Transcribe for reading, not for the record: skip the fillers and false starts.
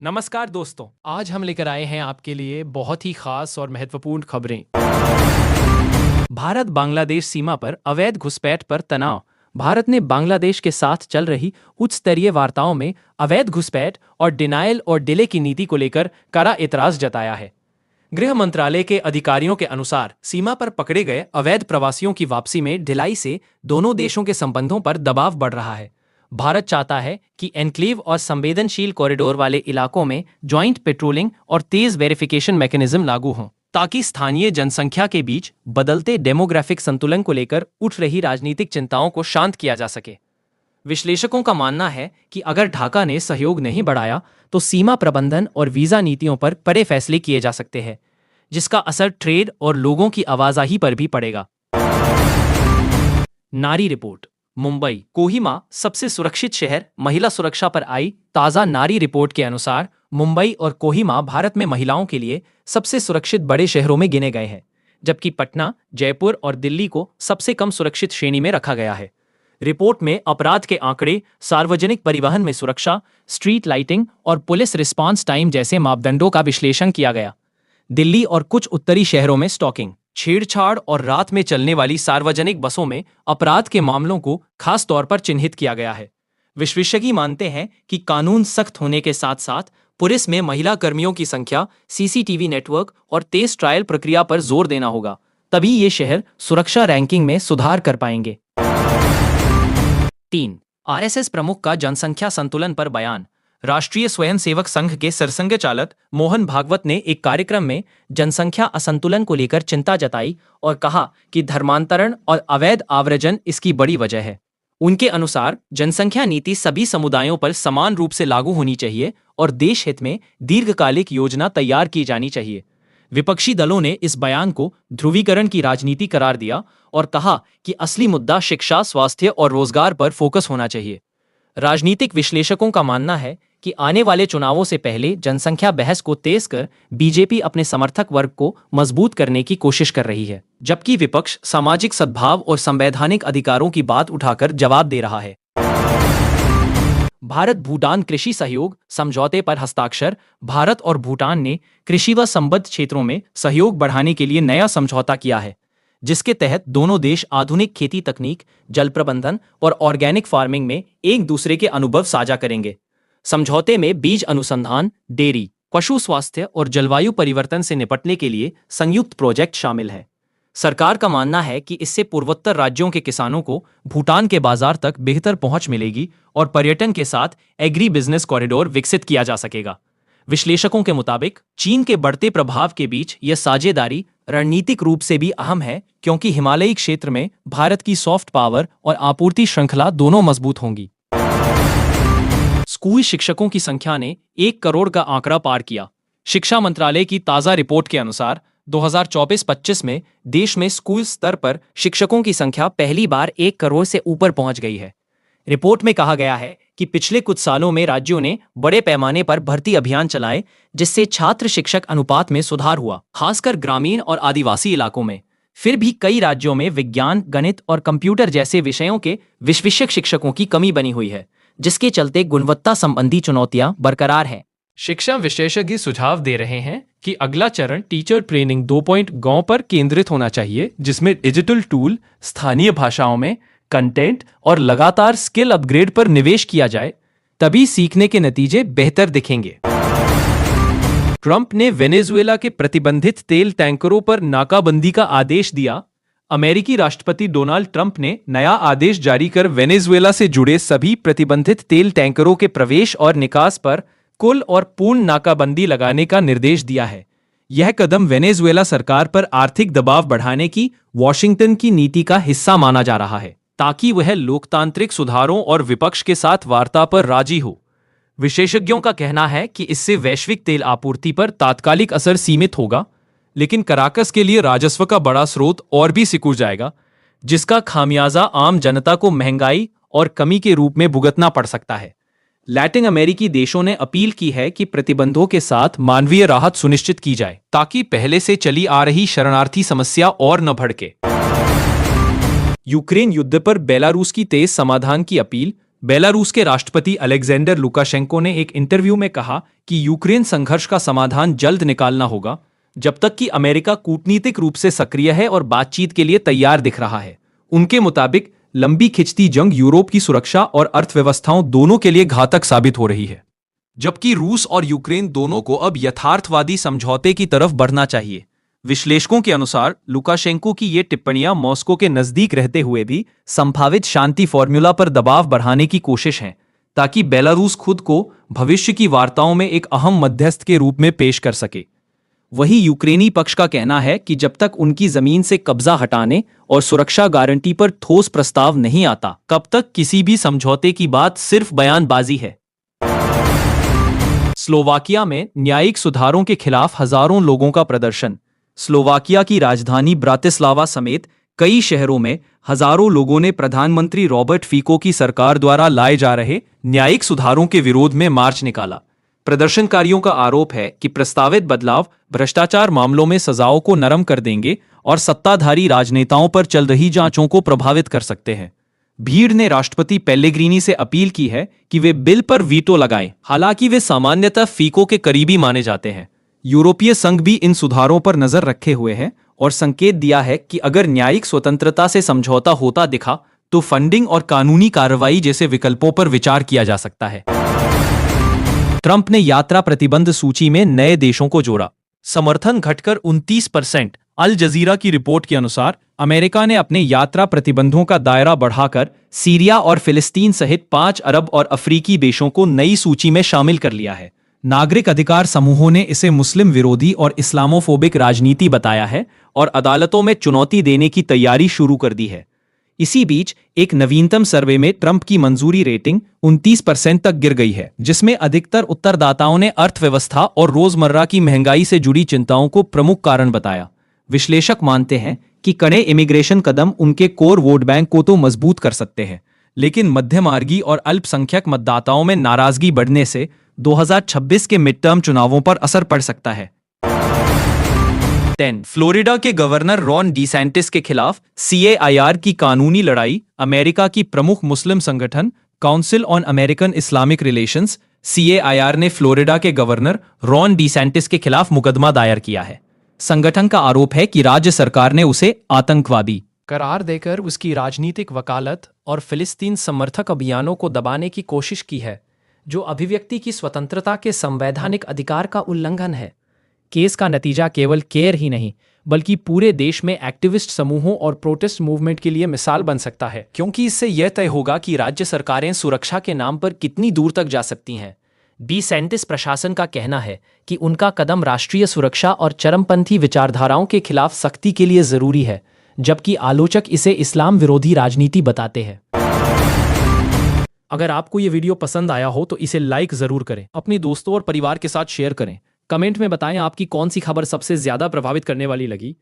नमस्कार दोस्तों, आज हम लेकर आए हैं आपके लिए बहुत ही खास और महत्वपूर्ण खबरें। भारत बांग्लादेश सीमा पर अवैध घुसपैठ पर तनाव। भारत ने बांग्लादेश के साथ चल रही उच्च स्तरीय वार्ताओं में अवैध घुसपैठ और डिनायल और डिले की नीति को लेकर कड़ा एतराज जताया है। गृह मंत्रालय के अधिकारियों के अनुसार सीमा पर पकड़े गए अवैध प्रवासियों की वापसी में ढिलाई से दोनों देशों के संबंधों पर दबाव बढ़ रहा है। भारत चाहता है कि एन्क्लेव और संवेदनशील कॉरिडोर वाले इलाकों में ज्वाइंट पेट्रोलिंग और तेज वेरिफिकेशन मैकेनिज्म लागू हों, ताकि स्थानीय जनसंख्या के बीच बदलते डेमोग्राफिक संतुलन को लेकर उठ रही राजनीतिक चिंताओं को शांत किया जा सके। विश्लेषकों का मानना है कि अगर ढाका ने सहयोग नहीं बढ़ाया तो सीमा प्रबंधन और वीजा नीतियों पर बड़े फैसले किए जा सकते हैं, जिसका असर ट्रेड और लोगों की आवाजाही पर भी पड़ेगा। नारी रिपोर्ट। मुंबई, कोहिमा सबसे सुरक्षित शहर, महिला सुरक्षा पर आई ताजा नारी रिपोर्ट के अनुसार मुंबई और कोहिमा भारत में महिलाओं के लिए सबसे सुरक्षित बड़े शहरों में गिने गए हैं, जबकि पटना, जयपुर और दिल्ली को सबसे कम सुरक्षित श्रेणी में रखा गया है। रिपोर्ट में अपराध के आंकड़े, सार्वजनिक परिवहन में सुरक्षा, स्ट्रीट लाइटिंग और पुलिस रिस्पांस टाइम जैसे मापदंडों का विश्लेषण किया गया। दिल्ली और कुछ उत्तरी शहरों में स्टॉकिंग, छेड़छाड़ और रात में चलने वाली सार्वजनिक बसों में अपराध के मामलों को खास तौर पर चिन्हित किया गया है। विशेषज्ञ मानते हैं कि कानून सख्त होने के साथ साथ पुलिस में महिला कर्मियों की संख्या, सीसीटीवी नेटवर्क और तेज ट्रायल प्रक्रिया पर जोर देना होगा, तभी ये शहर सुरक्षा रैंकिंग में सुधार कर पाएंगे। 3. आरएसएस प्रमुख का जनसंख्या संतुलन पर बयान। राष्ट्रीय स्वयंसेवक संघ के सरसंघ चालक मोहन भागवत ने एक कार्यक्रम में जनसंख्या असंतुलन को लेकर चिंता जताई और कहा कि धर्मांतरण और अवैध आव्रजन इसकी बड़ी वजह है। उनके अनुसार जनसंख्या नीति सभी समुदायों पर समान रूप से लागू होनी चाहिए और देश हित में दीर्घकालिक योजना तैयार की जानी चाहिए। विपक्षी दलों ने इस बयान को ध्रुवीकरण की राजनीति करार दिया और कहा कि असली मुद्दा शिक्षा, स्वास्थ्य और रोजगार पर फोकस होना चाहिए। राजनीतिक विश्लेषकों का मानना है कि आने वाले चुनावों से पहले जनसंख्या बहस को तेज कर बीजेपी अपने समर्थक वर्ग को मजबूत करने की कोशिश कर रही है, जबकि विपक्ष सामाजिक सद्भाव और संवैधानिक अधिकारों की बात उठाकर जवाब दे रहा है। भारत भूटान कृषि सहयोग समझौते पर हस्ताक्षर। भारत और भूटान ने कृषि व संबद्ध क्षेत्रों में सहयोग बढ़ाने के लिए नया समझौता किया है, जिसके तहत दोनों देश आधुनिक खेती तकनीक, जल प्रबंधन और ऑर्गेनिक फार्मिंग में एक दूसरे के अनुभव साझा करेंगे। समझौते में बीज अनुसंधान, डेयरी, पशु स्वास्थ्य और जलवायु परिवर्तन से निपटने के लिए संयुक्त प्रोजेक्ट शामिल है। सरकार का मानना है कि इससे पूर्वोत्तर राज्यों के किसानों को भूटान के बाजार तक बेहतर पहुंच मिलेगी और पर्यटन के साथ एग्री बिजनेस कॉरिडोर विकसित किया जा सकेगा। विश्लेषकों के मुताबिक चीन के बढ़ते प्रभाव के बीच यह साझेदारी रणनीतिक रूप से भी अहम है, क्योंकि हिमालयी क्षेत्र में भारत की सॉफ्ट पावर और आपूर्ति श्रृंखला दोनों मजबूत होंगी। स्कूल शिक्षकों की संख्या ने 1 करोड़ का आंकड़ा पार किया। शिक्षा मंत्रालय की ताजा रिपोर्ट के अनुसार 2024-25 में देश में स्कूल स्तर पर शिक्षकों की संख्या पहली बार 1 करोड़ से ऊपर पहुंच गई है। रिपोर्ट में कहा गया है कि पिछले कुछ सालों में राज्यों ने बड़े पैमाने पर भर्ती अभियान चलाए, जिससे छात्र शिक्षक अनुपात में सुधार हुआ, खासकर ग्रामीण और आदिवासी इलाकों में। फिर भी कई राज्यों में विज्ञान, गणित और कंप्यूटर जैसे विषयों के विषयक शिक्षकों की कमी बनी हुई है, जिसके चलते गुणवत्ता संबंधी चुनौतियां बरकरार हैं। शिक्षा विशेषज्ञ सुझाव दे रहे हैं कि अगला चरण टीचर ट्रेनिंग 2.0 पर केंद्रित होना चाहिए, जिसमें डिजिटल टूल, स्थानीय भाषाओं में कंटेंट और लगातार स्किल अपग्रेड पर निवेश किया जाए, तभी सीखने के नतीजे बेहतर दिखेंगे। ट्रंप ने वेनेजुएला के प्रतिबंधित तेल टैंकरों पर नाकाबंदी का आदेश दिया। अमेरिकी राष्ट्रपति डोनाल्ड ट्रंप ने नया आदेश जारी कर वेनेजुएला से जुड़े सभी प्रतिबंधित तेल टैंकरों के प्रवेश और निकास पर कुल और पूर्ण नाकाबंदी लगाने का निर्देश दिया है। यह कदम वेनेजुएला सरकार पर आर्थिक दबाव बढ़ाने की वॉशिंगटन की नीति का हिस्सा माना जा रहा है, ताकि वह लोकतांत्रिक सुधारों और विपक्ष के साथ वार्ता पर राजी हो। विशेषज्ञों का कहना है कि इससे वैश्विक तेल आपूर्ति पर तात्कालिक असर सीमित होगा, लेकिन कराकस के लिए राजस्व का बड़ा स्रोत और भी सिकुड़ जाएगा, जिसका खामियाजा आम जनता को महंगाई और कमी के रूप में भुगतना पड़ सकता है। लैटिन अमेरिकी देशों ने अपील की है कि प्रतिबंधों के साथ मानवीय राहत सुनिश्चित की जाए, ताकि पहले से चली आ रही शरणार्थी समस्या और न भड़के। यूक्रेन युद्ध पर बेलारूस की तेज समाधान की अपील। बेलारूस के राष्ट्रपति अलेक्जेंडर लुकाशेंको ने एक इंटरव्यू में कहा कि यूक्रेन संघर्ष का समाधान जल्द निकालना होगा, जब तक कि अमेरिका कूटनीतिक रूप से सक्रिय है और बातचीत के लिए तैयार दिख रहा है। उनके मुताबिक लंबी खिंचती जंग यूरोप की सुरक्षा और अर्थव्यवस्थाओं दोनों के लिए घातक साबित हो रही है, जबकि रूस और यूक्रेन दोनों को अब यथार्थवादी समझौते की तरफ बढ़ना चाहिए। विश्लेषकों के अनुसार लुकाशेंको की ये टिप्पणियां मॉस्को के नजदीक रहते हुए भी संभावित शांति फॉर्मूला पर दबाव बढ़ाने की कोशिश है, ताकि बेलारूस खुद को भविष्य की वार्ताओं में एक अहम मध्यस्थ के रूप में पेश कर सके। वहीं यूक्रेनी पक्ष का कहना है कि जब तक उनकी जमीन से कब्जा हटाने और सुरक्षा गारंटी पर ठोस प्रस्ताव नहीं आता, तब तक किसी भी समझौते की बात सिर्फ बयानबाजी है। स्लोवाकिया में न्यायिक सुधारों के खिलाफ हजारों लोगों का प्रदर्शन। स्लोवाकिया की राजधानी ब्रातिस्लावा समेत कई शहरों में हजारों लोगों ने प्रधानमंत्री रॉबर्ट फीको की सरकार द्वारा लाए जा रहे न्यायिक सुधारों के विरोध में मार्च निकाला। प्रदर्शनकारियों का आरोप है कि प्रस्तावित बदलाव भ्रष्टाचार मामलों में सजाओं को नरम कर देंगे और सत्ताधारी राजनेताओं पर चल रही जांचों को प्रभावित कर सकते हैं। भीड़ ने राष्ट्रपति पेल्लेग्रिनी से अपील की है कि वे बिल पर वीटो लगाएं, हालांकि वे सामान्यतः फीको के करीबी माने जाते हैं। यूरोपीय संघ भी इन सुधारों पर नजर रखे हुए है और संकेत दिया है कि अगर न्यायिक स्वतंत्रता से समझौता होता दिखा तो फंडिंग और कानूनी कार्रवाई जैसे विकल्पों पर विचार किया जा सकता है। ट्रंप ने यात्रा प्रतिबंध सूची में नए देशों को जोड़ा, समर्थन घटकर 29%। अल जजीरा की रिपोर्ट के अनुसार अमेरिका ने अपने यात्रा प्रतिबंधों का दायरा बढ़ाकर सीरिया और फिलिस्तीन सहित 5 अरब और अफ्रीकी देशों को नई सूची में शामिल कर लिया है। नागरिक अधिकार समूहों ने इसे मुस्लिम विरोधी और इस्लामोफोबिक राजनीति बताया है और अदालतों में चुनौती देने की तैयारी शुरू कर दी है। इसी बीच एक नवीनतम सर्वे में ट्रंप की मंजूरी रेटिंग 29% तक गिर गई है, जिसमें अधिकतर उत्तरदाताओं ने अर्थव्यवस्था और रोजमर्रा की महंगाई से जुड़ी चिंताओं को प्रमुख कारण बताया। विश्लेषक मानते हैं कि कड़े इमिग्रेशन कदम उनके कोर वोट बैंक को तो मजबूत कर सकते हैं, लेकिन मध्यमार्गी और अल्पसंख्यक मतदाताओं में नाराजगी बढ़ने से 2026 के मिड टर्म चुनावों पर असर पड़ सकता है। 10 फ्लोरिडा के गवर्नर रॉन डिसैंटिस के खिलाफ CAIR की कानूनी लड़ाई। अमेरिका की प्रमुख मुस्लिम संगठन council on American Islamic relations CAIR ने फ्लोरिडा के गवर्नर रॉन डिसैंटिस के खिलाफ मुकदमा दायर किया है। संगठन का आरोप है कि राज्य सरकार ने उसे आतंकवादी करार देकर उसकी राजनीतिक वकालत और फिलिस्तीन समर्थक अभियानों को दबाने की कोशिश की है, जो अभिव्यक्ति की स्वतंत्रता के संवैधानिक अधिकार का उल्लंघन है। केस का नतीजा केवल केयर ही नहीं बल्कि पूरे देश में एक्टिविस्ट समूहों और प्रोटेस्ट मूवमेंट के लिए मिसाल बन सकता है, क्योंकि इससे यह तय होगा कि राज्य सरकारें सुरक्षा के नाम पर कितनी दूर तक जा सकती हैं। डिसैंटिस प्रशासन का कहना है कि उनका कदम राष्ट्रीय सुरक्षा और चरमपंथी विचारधाराओं के खिलाफ सख्ती के लिए जरूरी है, जबकि आलोचक इसे इस्लाम विरोधी राजनीति बताते हैं। अगर आपको ये वीडियो पसंद आया हो तो इसे लाइक जरूर करें, अपने दोस्तों और परिवार के साथ शेयर करें। कमेंट में बताएं आपकी कौन सी खबर सबसे ज्यादा प्रभावित करने वाली लगी।